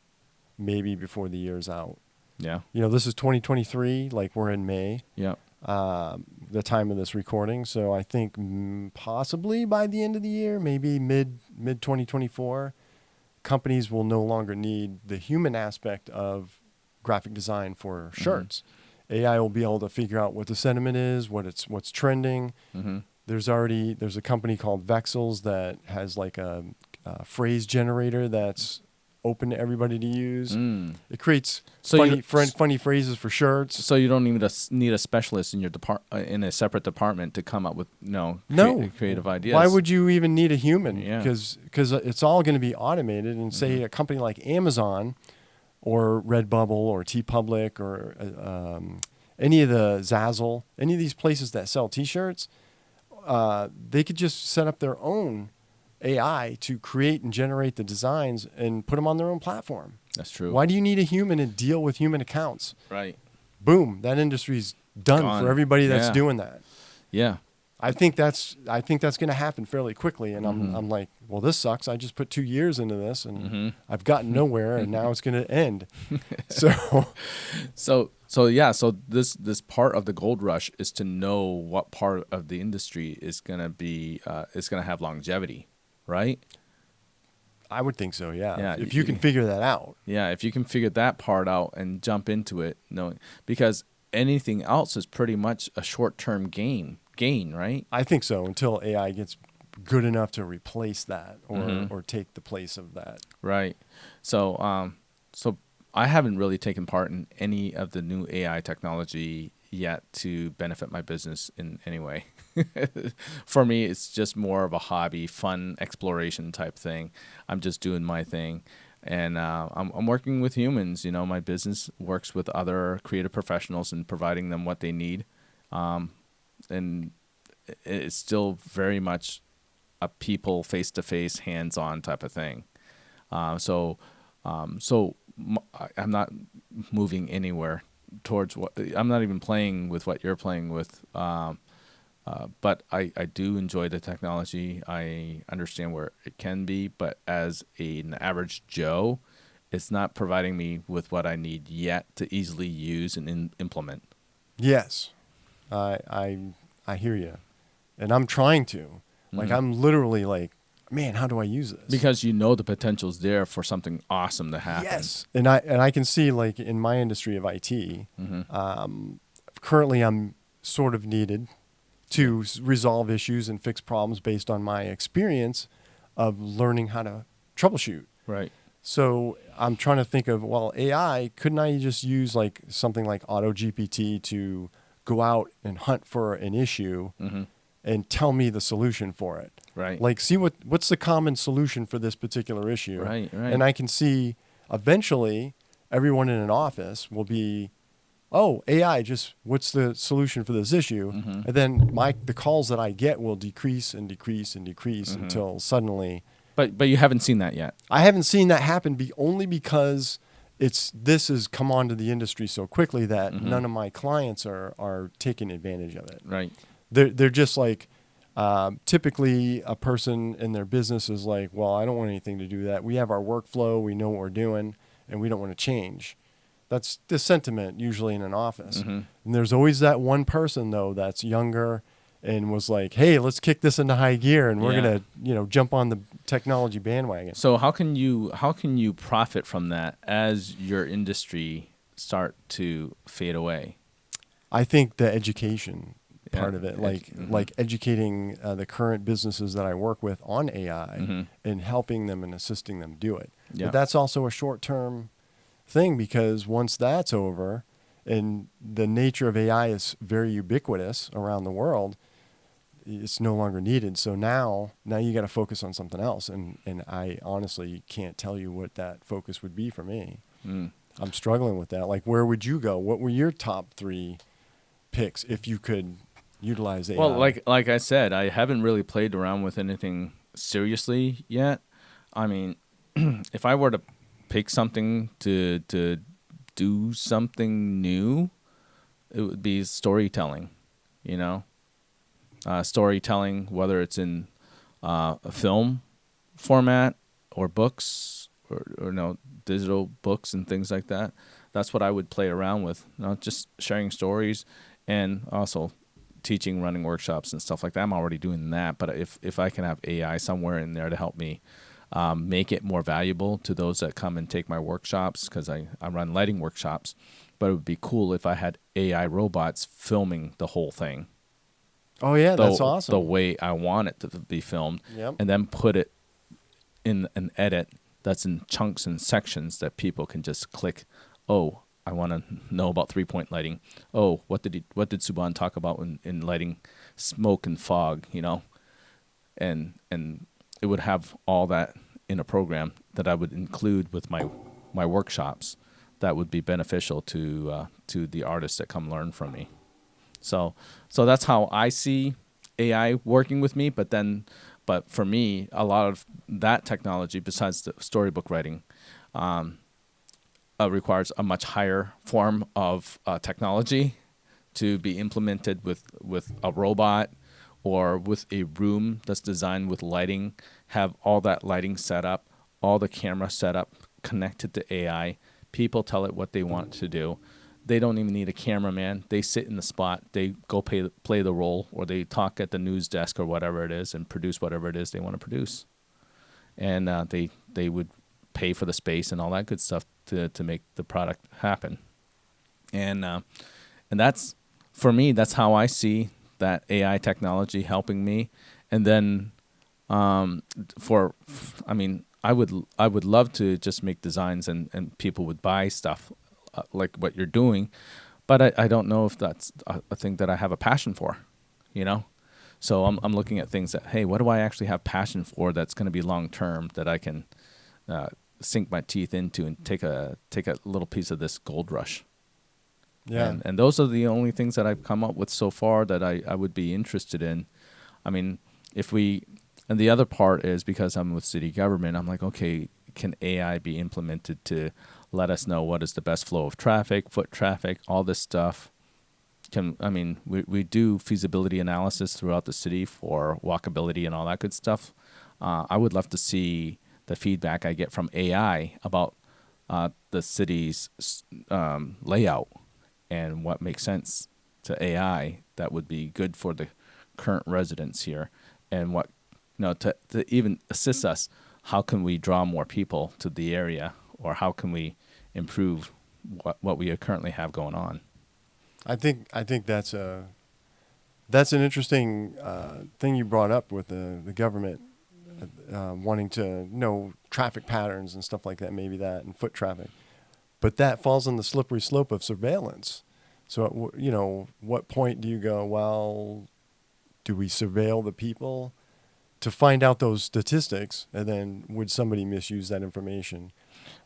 maybe before the year's out. Yeah. This is 2023, like we're in May. Yeah. The time of this recording. So I think possibly by the end of the year, maybe mid 2024, companies will no longer need the human aspect of graphic design for shirts. AI will be able to figure out what the sentiment is, what's trending. There's a company called Vexels that has like a phrase generator that's open to everybody to use. It creates funny phrases for shirts. So you don't even need a specialist in your in a separate department to come up with creative ideas. Why would you even need a human? Yeah. Because it's all going to be automated. And say a company like Amazon or Redbubble or TeePublic or any of the Zazzle, any of these places that sell T-shirts, they could just set up their own AI to create and generate the designs and put them on their own platform. That's true. Why do you need a human and deal with human accounts? Right. Boom, that industry's done for everybody that's doing that. Yeah. I think that's going to happen fairly quickly, and I'm like, well, this sucks. I just put 2 years into this, and I've gotten nowhere, and now it's going to end. So this part of the gold rush is to know what part of the industry is going to have longevity, right? I would think so. Yeah. Yeah. If you can figure that out. Yeah. If you can figure that part out and jump into it, because anything else is pretty much a short-term gain, right? I think so, until AI gets good enough to replace that or take the place of that. Right. So I haven't really taken part in any of the new AI technology yet to benefit my business in any way. For me, it's just more of a hobby, fun exploration type thing. I'm just doing my thing. And I'm working with humans. My business works with other creative professionals and providing them what they need. And it's still very much a people face-to-face, hands-on type of thing. So I'm not moving anywhere towards I'm not even playing with what you're playing with. But I do enjoy the technology. I understand where it can be, but as an average Joe, it's not providing me with what I need yet to easily use and implement. Yes, I hear you, and I'm trying to. Like I'm literally like, man, how do I use this? Because the potential's there for something awesome to happen. Yes, and I can see, like, in my industry of IT, currently I'm sort of needed to resolve issues and fix problems based on my experience of learning how to troubleshoot. Right. So I'm trying to think of, well, AI, couldn't I just use like something like AutoGPT to go out and hunt for an issue and tell me the solution for it? Right. Like, see what's the common solution for this particular issue. Right. And I can see eventually everyone in an office will be, oh, AI, just what's the solution for this issue? And then the calls that I get will decrease and decrease and decrease until suddenly. But you haven't seen that yet. I haven't seen that happen only because this has come onto the industry so quickly that none of my clients are taking advantage of it. Right. They're just like, Typically, a person in their business is like, well, I don't want anything to do with that. We have our workflow, we know what we're doing, and we don't want to change. That's the sentiment usually in an office. Mm-hmm. And there's always that one person, though, that's younger and was like, hey, let's kick this into high gear and we're Yeah. going to, jump on the technology bandwagon. So how can you profit from that as your industry start to fade away? I think the education part Yeah, of it, mhm. like educating the current businesses that I work with on AI Mhm. and helping them and assisting them do it. Yeah. But that's also a short-term thing because once that's over and the nature of AI is very ubiquitous around the world, it's no longer needed. So now you got to focus on something else. And I honestly can't tell you what that focus would be for me. Mm. I'm struggling with that. Like, where would you go? What were your top 3 picks if you could utilize AI? Well, like I said, I haven't really played around with anything seriously yet. I mean, if I were to pick something to do something new, it would be storytelling. You know, storytelling, whether it's in a film format or books or digital books and things like that. That's what I would play around with. Just sharing stories and also teaching, running workshops and stuff like that. I'm already doing that, but if I can have AI somewhere in there to help me make it more valuable to those that come and take my workshops, because I run lighting workshops, but it would be cool if I had AI robots filming the whole thing. Oh yeah, that's awesome. The way I want it to be filmed, Yep. and then put it in an edit that's in chunks and sections that people can just click. Oh, I want to know about 3-point lighting. Oh, what did Subhan talk about in lighting smoke and fog? And it would have all that in a program that I would include with my workshops. That would be beneficial to the artists that come learn from me. So that's how I see AI working with me. But for me, a lot of that technology, besides the storybook writing, requires a much higher form of technology to be implemented with a robot or with a room that's designed with lighting, have all that lighting set up, all the camera set up, connected to AI. People tell it what they want to do. They don't even need a cameraman. They sit in the spot. They go play the role, or they talk at the news desk or whatever it is and produce whatever it is they want to produce. And they would pay for the space and all that good stuff to make the product happen. And that's, for me, that's how I see that AI technology helping me. And then I would love to just make designs and people would buy stuff like what you're doing, but I don't know if that's a thing that I have a passion for, So I'm looking at things that, hey, what do I actually have passion for that's going to be long term that I can sink my teeth into and take a little piece of this gold rush. Yeah. And those are the only things that I've come up with so far that I would be interested in. I mean, and the other part is because I'm with city government, I'm like, okay, can AI be implemented to let us know what is the best flow of traffic, foot traffic, all this stuff? We do feasibility analysis throughout the city for walkability and all that good stuff. I would love to see the feedback I get from AI about the city's layout and what makes sense to AI that would be good for the current residents here, and what to even assist us. How can we draw more people to the area, or how can we improve what we currently have going on? I think that's an interesting thing you brought up with the government wanting to know traffic patterns and stuff like that, maybe that, and foot traffic. But that falls on the slippery slope of surveillance. So, what point do you go, well, do we surveil the people to find out those statistics, and then would somebody misuse that information?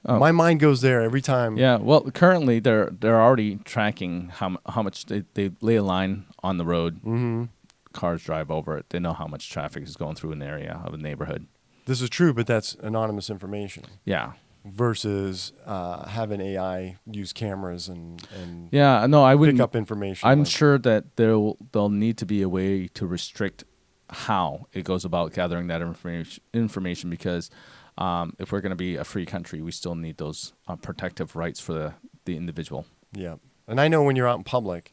Oh. My mind goes there every time. Yeah, well, currently they're already tracking how much they lay a line on the road. Mm-hmm. Cars drive over it. They know how much traffic is going through an area of a neighborhood. This is true, but that's anonymous information. Yeah. Versus having AI use cameras and yeah, no, I wouldn't pick up information. I'm sure that there'll need to be a way to restrict how it goes about gathering that information because if we're going to be a free country, we still need those protective rights for the individual. Yeah. And I know when you're out in public,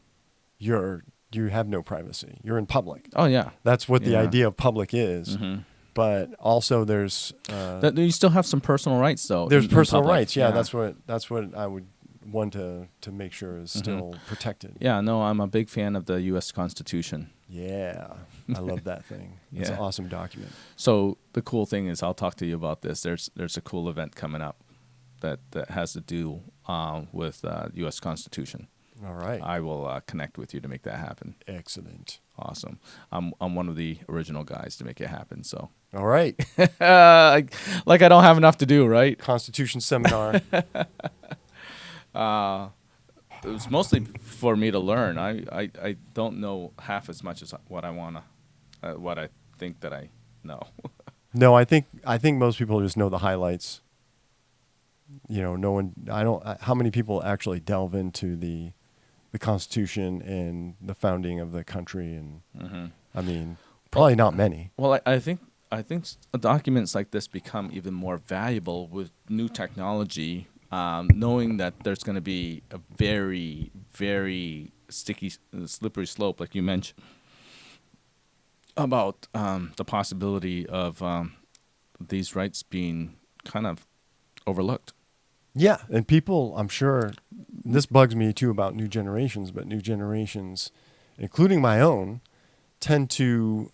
you have no privacy. You're in public. Oh, yeah. That's what the Yeah. idea of public is. Mm-hmm. But also there's You still have some personal rights, though. there's in personal public. rights. Yeah, that's what I would want to make sure is still protected. Yeah, no, I'm a big fan of the U.S. Constitution. Yeah. I love that thing. It's an Yeah. awesome document. So the cool thing is, I'll talk to you about this. There's a cool event coming up that has to do with U.S. Constitution. All right. I will connect with you to make that happen. Excellent. Awesome. I'm one of the original guys to make it happen. So All right. like I don't have enough to do, right? Constitution seminar. It was mostly for me to learn. I don't know half as much as what I think that I know. No, I think most people just know the highlights. How many people actually delve into the Constitution and the founding of the country, and I mean, probably not many. Well, I think documents like this become even more valuable with new technology, knowing that there's going to be a very, very sticky, slippery slope, like you mentioned, about the possibility of these rights being kind of overlooked. Yeah, and people, I'm sure, this bugs me too about new generations, but new generations, including my own, tend to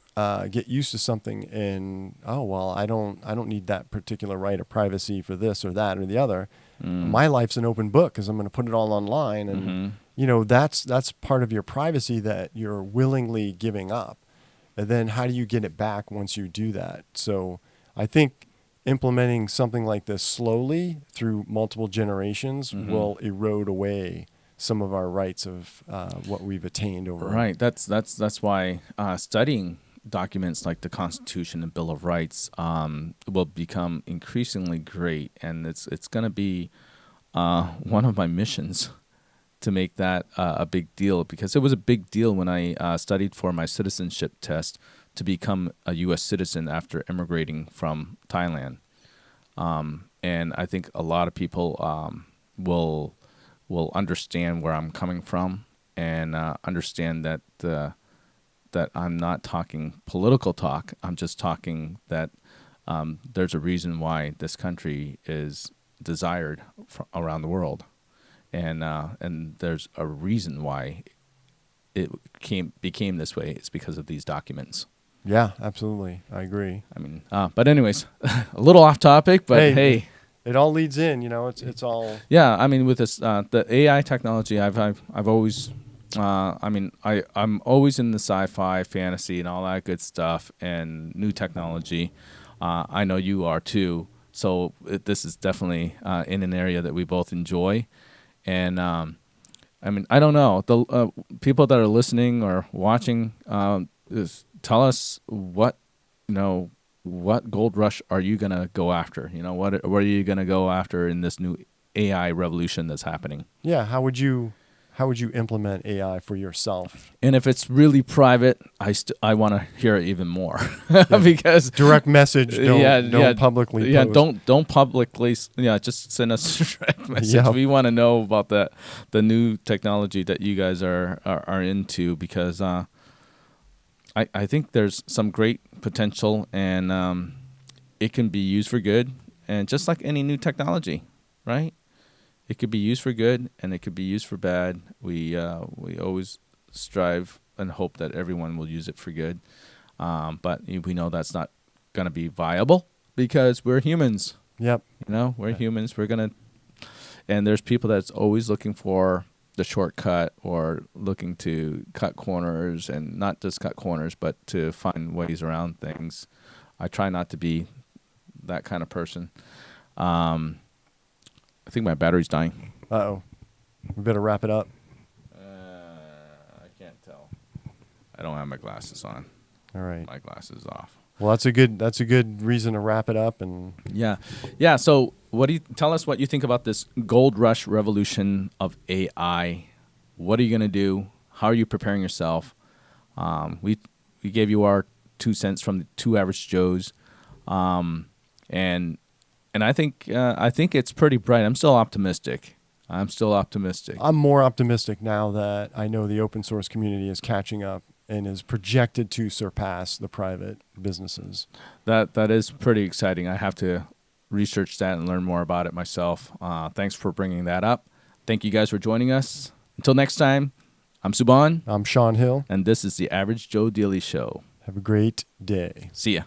get used to something and I don't need that particular right of privacy for this or that or the other. My life's an open book because I'm going to put it all online, and that's part of your privacy that you're willingly giving up. And then how do you get it back once you do that? So I think implementing something like this slowly through multiple generations will erode away some of our rights of what we've attained over. Right. That's why studying documents like the Constitution and Bill of Rights will become increasingly great, and it's going to be one of my missions to make that a big deal, because it was a big deal when I studied for my citizenship test to become a U.S. citizen after immigrating from Thailand. And I think a lot of people will understand where I'm coming from, and understand that that I'm not talking political talk. I'm just talking that there's a reason why this country is desired around the world, and there's a reason why it became this way. It's because of these documents. Yeah, absolutely. I agree. I mean, but anyways, a little off topic, but hey, it all leads in. It's all. Yeah, I mean, with this the AI technology, I've always, I'm always in the sci-fi, fantasy, and all that good stuff, and new technology. I know you are too. So this is definitely in an area that we both enjoy, and I mean, I don't know, the people that are listening or watching, tell us what gold rush are you gonna go after? What are you gonna go after in this new AI revolution that's happening? Yeah, how would you implement AI for yourself? And if it's really private, I want to hear it even more. Because direct message, don't publicly post. Don't publicly, just send us a direct message. Yep. We want to know about the new technology that you guys are into, because I think there's some great potential, and it can be used for good, and just like any new technology, right? It could be used for good, and it could be used for bad. We always strive and hope that everyone will use it for good, but we know that's not going to be viable because we're humans. Yep. We're humans. And there's people that's always looking for the shortcut, or looking to cut corners, and not just cut corners, but to find ways around things. I try not to be that kind of person. I think my battery's dying. Uh-oh. We better wrap it up. I can't tell. I don't have my glasses on. All right. My glasses off. Well, that's a good reason to wrap it up. And yeah. So, tell us what you think about this gold rush revolution of AI? What are you going to do? How are you preparing yourself? We gave you our 2 cents from the two average Joes, and I think it's pretty bright. I'm still optimistic. I'm more optimistic now that I know the open source community is catching up and is projected to surpass the private businesses. That is pretty exciting. I have to research that and learn more about it myself. Thanks for bringing that up. Thank you guys for joining us. Until next time, I'm Subhan. I'm Sean Hill. And this is the Average Joe Daily Show. Have a great day. See ya.